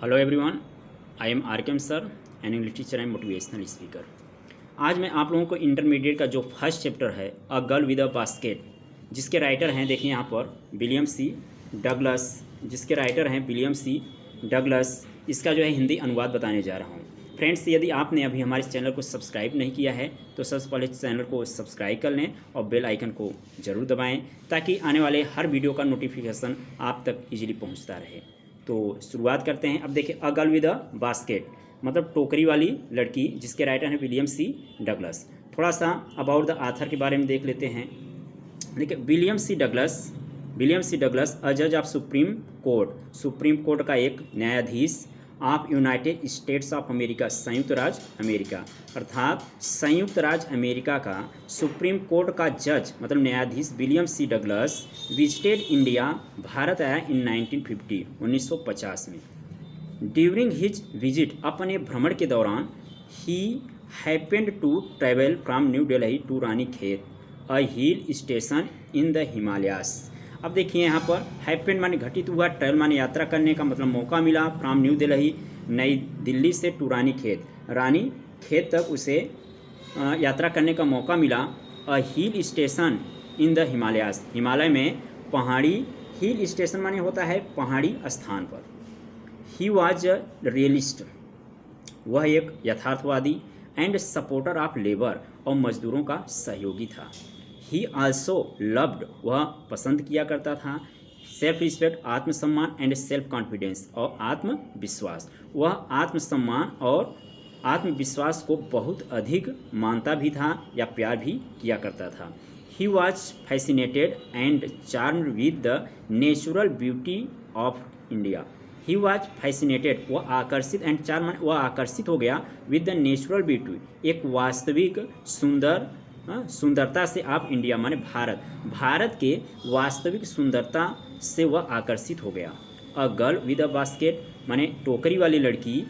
Hello everyone, I am आरकेम sir, an English teacher and motivational speaker. आज मैं आप लोगों को इंटरमीडिएट का जो फर्स्ट चैप्टर है अ गर्ल विद अ बास्केट, जिसके राइटर हैं देखिए यहाँ पर विलियम सी डगलस, इसका जो है हिंदी अनुवाद बताने जा रहा हूँ। फ्रेंड्स, यदि आपने अभी हमारे चैनल को सब्सक्राइब नहीं किया है तो सबसे पहले चैनल को सब्सक्राइब कर लें और बेल आइकन को ज़रूर दबाएं ताकि आने वाले हर वीडियो का नोटिफिकेशन आप तक इजीली पहुंचता रहे। तो शुरुआत करते हैं। अब देखिए, अ गर्ल विद अ बास्केट मतलब टोकरी वाली लड़की, जिसके राइटर हैं विलियम सी डगलस। थोड़ा सा अबाउट द आथर के बारे में देख लेते हैं। देखिए, विलियम सी डगलस अ जज ऑफ सुप्रीम कोर्ट का एक न्यायाधीश of United states of America, संयुक्त राज्य अमेरिका, अर्थात संयुक्त राज्य अमेरिका का सुप्रीम कोर्ट का जज मतलब न्यायाधीश William C Douglas visited India, भारत आया इन 1950 में। ड्यूरिंग हिज विजिट, अपने भ्रमण के दौरान, he happened to travel from new Delhi to Ranikhet, a hill station in the Himalayas. अब देखिए यहाँ पर हैपेंड माने घटित हुआ, ट्रेवल माने यात्रा करने का मतलब मौका मिला, फ्रॉम न्यू दिल्ली नई दिल्ली से टू रानी खेत तक उसे यात्रा करने का मौका मिला। A hill station in the Himalayas, Himalaya में पहाड़ी, हिल स्टेशन माने होता है पहाड़ी स्थान पर। ही वॉज अ रियलिस्ट, वह एक यथार्थवादी, एंड सपोर्टर ऑफ लेबर, और मजदूरों का सहयोगी था। ही आल्सो लव्ड, वह पसंद किया करता था, सेल्फ रिस्पेक्ट, आत्मसम्मान, एंड सेल्फ कॉन्फिडेंस, और आत्मविश्वास। वह आत्मसम्मान और आत्मविश्वास को बहुत अधिक मानता भी था या प्यार भी किया करता था। He was fascinated and charmed with the natural beauty of India. He was fascinated, वह आकर्षित, एंड चार्म, वह आकर्षित हो गया, विद द नेचुरल ब्यूटी, एक वास्तविक सुंदरता से, आप इंडिया माने भारत के वास्तविक सुंदरता से वह आकर्षित हो गया। A girl with a basket माने टोकरी वाली लड़की,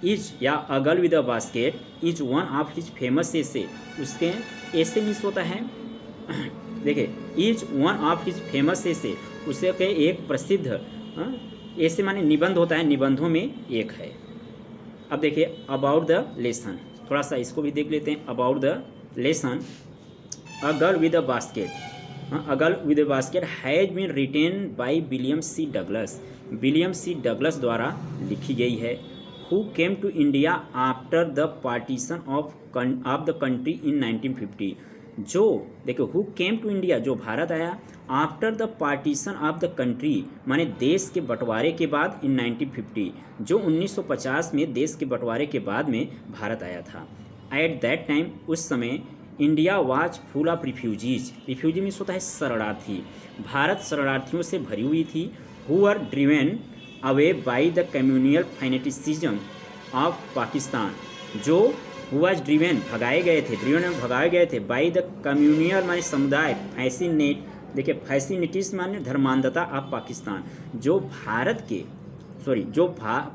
इज या a girl with a basket is one of his famous essay, उसके ऐसे मिस होता है देखिए, is one of his famous essay, उसे के एक प्रसिद्ध ऐसे माने निबंध होता है, निबंधों में एक है। अब देखिए अबाउट द लेसन, थोड़ा सा इसको भी देख लेते हैं। About the lesson, a girl with a basket, a girl with a basket has been written by William C Douglas द्वारा लिखी गई है। Who came to India after the partition of the country in 1950, जो देखो who came to India, जो भारत आया, after the partition of the country माने देश के बंटवारे के बाद, इन 1950, जो 1950 में देश के बंटवारे के बाद में भारत आया था। एट दैट टाइम, उस समय, India was full of refugee means होता है शरणार्थी, भारत शरणार्थियों से भरी हुई थी। Who are driven away by the communal fanaticism of Pakistan, जो हुआज ड्रिवेन भगाए गए थे बाई द कम्युनियल माने समुदाय, फैसिनिटीज माने धर्मांधता ऑफ पाकिस्तान, जो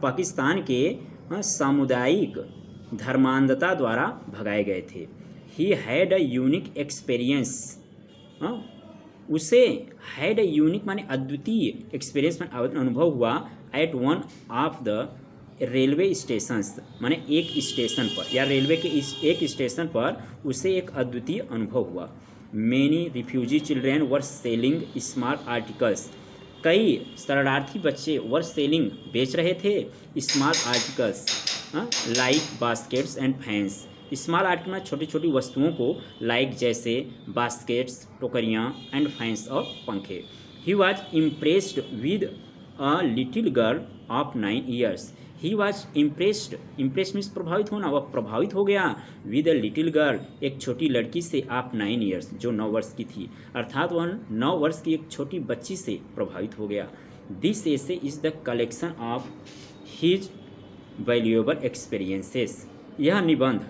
पाकिस्तान के सामुदायिक धर्मांधता द्वारा भगाए गए थे। He had a unique experience, उसे हैड अ यूनिक माने अद्वितीय, एक्सपीरियंस में अनुभव हुआ, at one of the railway stations माने एक स्टेशन पर, या रेलवे के एक स्टेशन पर उसे एक अद्वितीय अनुभव हुआ। मेनी रिफ्यूजी चिल्ड्रेन वर सेलिंग स्मॉल आर्टिकल्स, कई शरणार्थी बच्चे वर सेलिंग बेच रहे थे, small articles like baskets and fans, small article में छोटी छोटी वस्तुओं को, लाइक जैसे बास्केट्स टोकरियाँ, एंड फैंस और पंखे। He was impressed with a little girl of 9 years, he was impressed means प्रभावित होना, वह प्रभावित हो गया, विद अ लिटिल गर्ल, एक छोटी लड़की से, ऑफ 9 years, जो 9 वर्ष की थी, अर्थात वह 9 वर्ष की एक छोटी बच्ची से प्रभावित हो गया। This essay is the collection of his valuable experiences, यह निबंध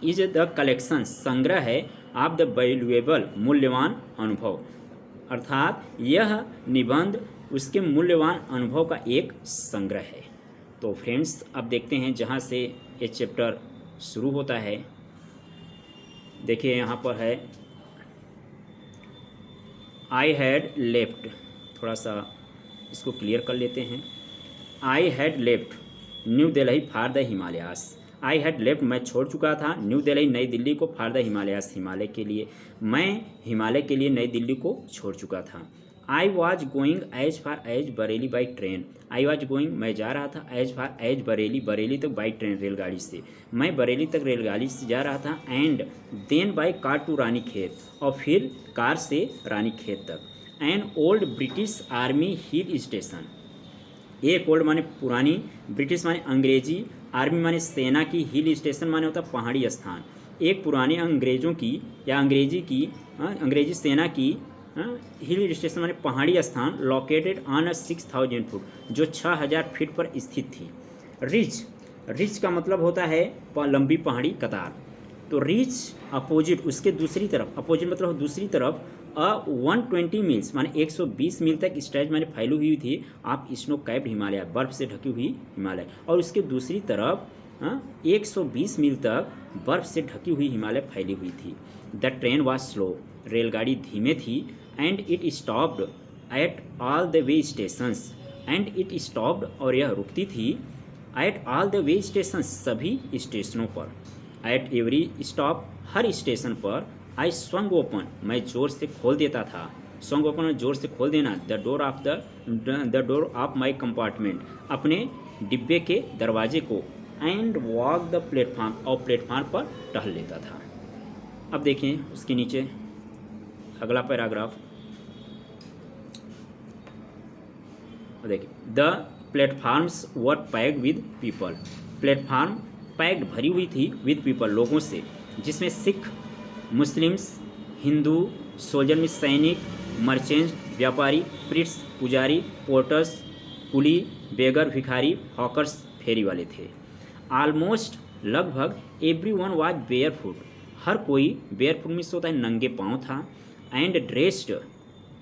इज द कलेक्शन संग्रह है, ऑफ द वैल्यूएबल मूल्यवान अनुभव, अर्थात यह निबंध उसके मूल्यवान अनुभव का एक संग्रह है। तो फ्रेंड्स, अब देखते हैं जहाँ से ये चैप्टर शुरू होता है। देखिए यहाँ पर है आई हैड लेफ्ट, थोड़ा सा इसको क्लियर कर लेते हैं। I had left new Delhi for the Himalayas. I had left मैं छोड़ चुका था, न्यू दिल्ली नई दिल्ली को, फॉर द हिमालयास हिमालय के लिए, मैं हिमालय के लिए नई दिल्ली को छोड़ चुका था। I was going as far as Bareilly by train. I was going मैं जा रहा था, as far as Bareilly Bareilly तक बाई ट्रेन रेलगाड़ी से, मैं बरेली तक रेलगाड़ी से जा रहा था। And then by car to Ranikhet और फिर कार से रानीखेत तक। An old British army hill station. एक ओल्ड माने पुरानी, ब्रिटिश माने अंग्रेजी, आर्मी माने सेना की, हिल स्टेशन माने होता पहाड़ी स्थान। एक पुराने अंग्रेजों की या अंग्रेजी सेना की हिल स्टेशन माने पहाड़ी स्थान, लोकेटेड ऑन अ 6000 फुट, जो 6000 फीट पर स्थित थी। रिच, रिच का मतलब होता है लंबी पहाड़ी कतार। तो रिच अपोजिट, उसके दूसरी तरफ, अपोजिट मतलब दूसरी तरफ, 120 मील्स माने 120 मील तक स्ट्रेच माने फैली हुई थी आप स्नो कैप्ड हिमालय, बर्फ से ढकी हुई हिमालय, और उसके दूसरी तरफ 120 मील तक बर्फ से ढकी हुई हिमालय फैली हुई थी। द ट्रेन वाज स्लो, रेलगाड़ी धीमे थी। And it stopped at all the way stations, and it stopped और यह रुकती थी, at all the way station सभी स्टेशनों पर, एट एवरी स्टॉप हर स्टेशन पर। आई स्वंग ओपन मैं जोर से खोल देता था, स्वंग ओपन जोर से खोल देना, the door of my compartment अपने डिब्बे के दरवाजे को, एंड वॉक द प्लेटफार्म और प्लेटफार्म पर टहल लेता था। अब देखें उसके नीचे अगला पैराग्राफ, देखिए the platforms were packed with people. Platform packed भरी हुई थी विद पीपल लोगों से, जिसमें सिख, मुस्लिम्स, हिंदू, सोल्जर में सैनिक, मर्चेंट व्यापारी, प्रिट्स पुजारी, पोर्टर्स कुली, बेगर भिखारी, हॉकर्स फेरी वाले थे। ऑलमोस्ट लगभग एवरीवन वाज बेयरफुट, हर कोई बेयरफुट मीन्स होता है नंगे पाँव था। And dressed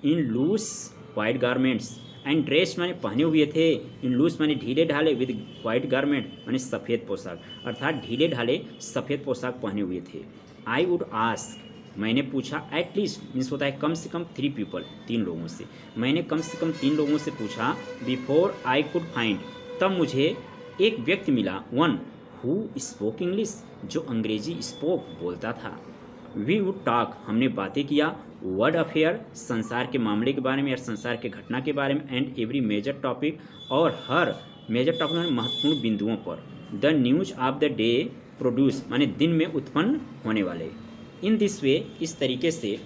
in loose white garments, and dressed माने पहने हुए थे, इन लूज माने ढीले ढाले, विद वाइट गारमेंट माने सफ़ेद पोशाक, अर्थात ढीले ढाले सफ़ेद पोशाक पहने हुए थे। आई वुड आस्क मैंने पूछा, एटलीस्ट मीन्स होता है कम से कम 3 पीपल, 3 लोगों से, मैंने कम से कम 3 लोगों से पूछा। बिफोर आई कुड फाइंड तब मुझे एक व्यक्ति मिला, वन हु स्पोक इंग्लिश जो अंग्रेजी स्पोक बोलता था। वी वुड टॉक हमने बातें किया, वर्ल्ड अफेयर संसार के मामले के बारे में या संसार के घटना के बारे में, एंड एवरी मेजर टॉपिक और हर मेजर टॉपिक में महत्वपूर्ण बिंदुओं पर। The news of the day produce माने दिन में उत्पन्न होने वाले। इन दिस वे इस तरीके से।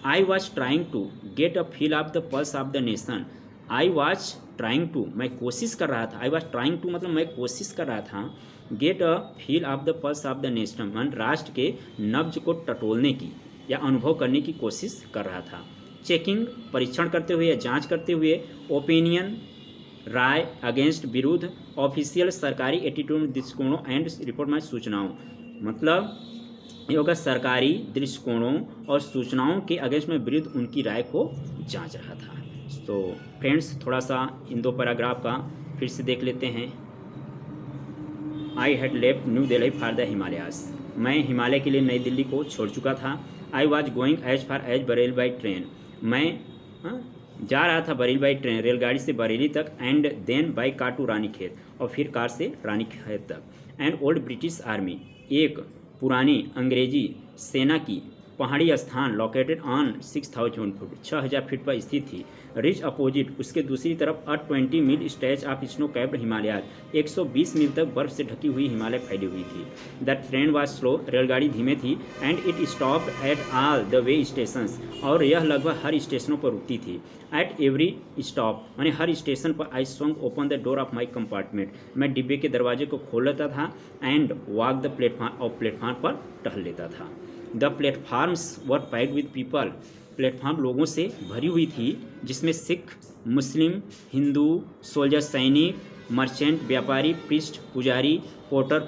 I was trying to get a feel of the pulse of the nation. I was trying to मैं कोशिश कर रहा था, आई वॉज ट्राइंग टू मतलब मैं कोशिश कर रहा था, gate a feel of the pulse of the nation मान राष्ट्र के नब्ज को टटोलने की या अनुभव करने की कोशिश कर रहा था। चेकिंग परीक्षण करते हुए या जांच करते हुए, ओपिनियन राय, अगेंस्ट विरुद्ध, ऑफिशियल सरकारी एटीट्यूड दृष्टिकोणों एंड रिपोर्ट में सूचनाओं, मतलब ये होगा सरकारी दृष्टिकोणों और सूचनाओं के अगेंस्ट में विरुद्ध उनकी राय को जांच रहा था। तो फ्रेंड्स थोड़ा सा इन 2 पैराग्राफ का फिर से देख लेते हैं। I had left new Delhi for the Himalayas, मैं हिमालय के लिए नई दिल्ली को छोड़ चुका था। I was going as far as Bareilly by train, मैं जा रहा था बरेली बाई ट्रेन रेलगाड़ी से बरेली तक। And then by car to Ranikhet और फिर कार से रानीखेत तक। एंड ओल्ड ब्रिटिश आर्मी एक पुरानी अंग्रेजी सेना की पहाड़ी स्थान, लोकेटेड ऑन 6000 फुट 6000 फीट पर स्थित थी। रिच अपोजिट उसके दूसरी तरफ 20 mile stretch of snow capped Himalaya 120 मील तक बर्फ से ढकी हुई हिमालय फैली हुई थी। द ट्रेन वाज स्लो रेलगाड़ी धीमे थी। And it stopped at all the way stations और यह लगभग हर स्टेशनों पर रुकती थी। एट एवरी स्टॉप माने हर स्टेशन पर I swung open the door of my compartment मैं डिब्बे के दरवाजे को खोल लेता था। एंड वॉक द प्लेटफार्म और प्लेटफार्म पर टहल लेता था। The platforms were packed with people, platform लोगों से भरी हुई थी, जिसमें सिख, मुस्लिम, हिंदू, सोल्जर सैनिक, मर्चेंट व्यापारी, प्रिस्ट पुजारी, पोर्टर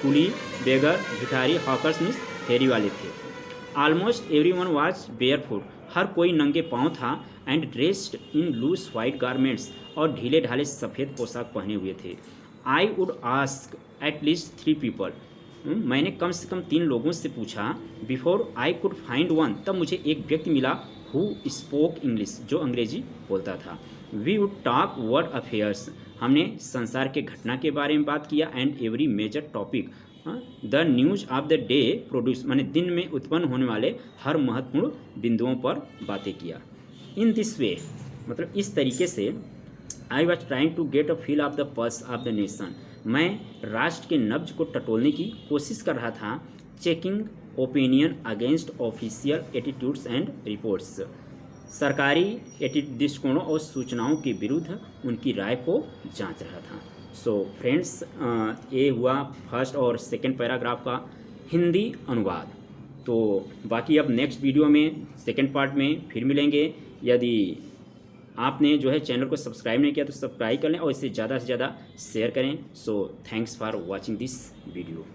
कुली, बेगर भिखारी, हॉकर्स मीन्स फेरी वाले थे। ऑलमोस्ट एवरीवन वाज बेयरफुट, हर कोई नंगे पाँव था। And dressed in loose white garments और ढीले ढाले सफ़ेद पोशाक पहने हुए थे। I would ask at least 3 people, मैंने कम से कम 3 लोगों से पूछा। Before I could find one तब मुझे एक व्यक्ति मिला हु स्पोक इंग्लिश जो अंग्रेजी बोलता था। We would talk world affairs हमने संसार के घटना के बारे में बात किया and every major topic the news of the day produce, माने दिन में उत्पन्न होने वाले हर महत्वपूर्ण बिंदुओं पर बातें किया। इन दिस वे, मतलब इस तरीके से I was trying to get a feel of the pulse of the nation, मैं राष्ट्र के नब्ज को टटोलने की कोशिश कर रहा था। Checking opinion against official attitudes and reports, सरकारी दृष्टिकोणों और सूचनाओं के विरुद्ध उनकी राय को जांच रहा था। सो फ्रेंड्स, ये हुआ फर्स्ट और सेकंड पैराग्राफ का हिंदी अनुवाद। तो बाकी अब नेक्स्ट वीडियो में सेकंड पार्ट में फिर मिलेंगे। यदि आपने जो है चैनल को सब्सक्राइब नहीं किया तो सब्सक्राइब कर लें और इसे ज़्यादा से ज़्यादा शेयर करें। So thanks for watching this video.